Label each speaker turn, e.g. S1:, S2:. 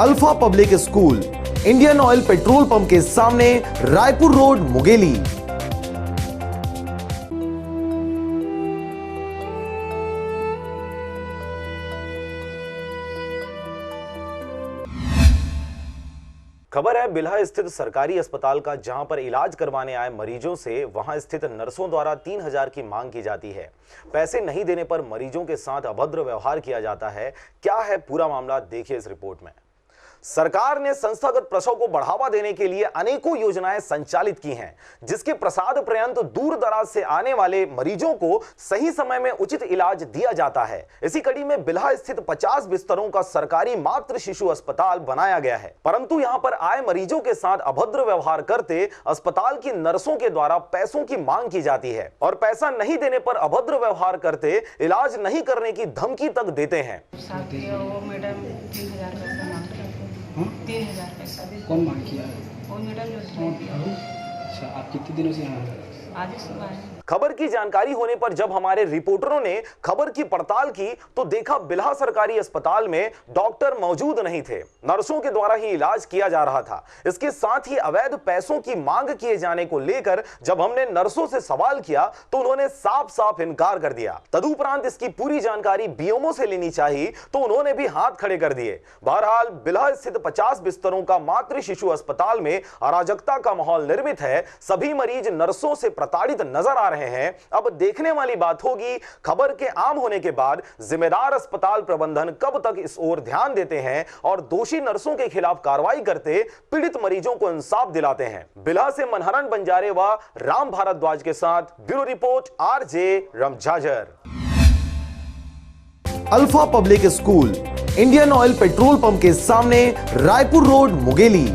S1: Alpha public school, Indian Oil petrol pump के सामने, Raipur road, Mungeli.
S2: खबर है बिल्हा स्थित सरकारी अस्पताल का, जहां पर इलाज करवाने आए मरीजों से वहां स्थित नर्सों द्वारा 3000 की मांग की जाती है। पैसे नहीं देने पर मरीजों के साथ अभद्र व्यवहार किया जाता है। क्या है पूरा मामला, देखिए इस रिपोर्ट में। सरकार ने संस्थागत प्रसव को बढ़ावा देने के लिए अनेकों योजनाएं संचालित की हैं, जिसके प्रसाद पर्यंत दूर दराज से आने वाले मरीजों को सही समय में उचित इलाज दिया जाता है। इसी कड़ी में बिल्हा स्थित 50 बिस्तरों का सरकारी मातृ शिशु अस्पताल बनाया गया है, परंतु यहां पर आए मरीजों के साथ अभद्र व्यवहार करते अस्पताल की नर्सों के द्वारा पैसों की मांग की जाती है और पैसा नहीं देने पर अभद्र व्यवहार करते इलाज नहीं करने की धमकी तक देते हैं।
S3: 3000 पैसा
S4: कौन मांग किया है?
S3: वो मैडम जो
S4: अच्छा, आप कितने दिनों से यहाँ हैं?
S3: आज ही सुबह है।
S2: खबर की जानकारी होने पर जब हमारे रिपोर्टरों ने खबर की पड़ताल की तो देखा बिल्हा सरकारी अस्पताल में डॉक्टर मौजूद नहीं थे, नर्सों के द्वारा ही इलाज किया जा रहा था। इसके साथ ही अवैध पैसों की मांग किए जाने को लेकर जब हमने नर्सों से सवाल किया तो उन्होंने साफ साफ इनकार कर दिया। तदुपरांत इसकी पूरी जानकारी बीएमओ से लेनी चाहिए तो उन्होंने भी हाथ खड़े कर दिए। बहरहाल बिल्हा स्थित 50 बिस्तरों का मातृ शिशु अस्पताल में अराजकता का माहौल निर्मित है। सभी मरीज नर्सों से प्रताड़ित नजर आ रहे हैं। अब देखने वाली बात होगी खबर के आम होने के बाद जिम्मेदार अस्पताल प्रबंधन कब तक इस ओर ध्यान देते हैं और दोषी नर्सों के खिलाफ कार्रवाई करते पीड़ित मरीजों को इंसाफ दिलाते हैं। बिल्हा से मनहरन बंजारे व राम भारद्वाज के साथ ब्यूरो रिपोर्ट आरजे रमझाजर।
S1: Alpha public school, Indian Oil petrol pump के सामने, रायपुर रोड, मुंगेली।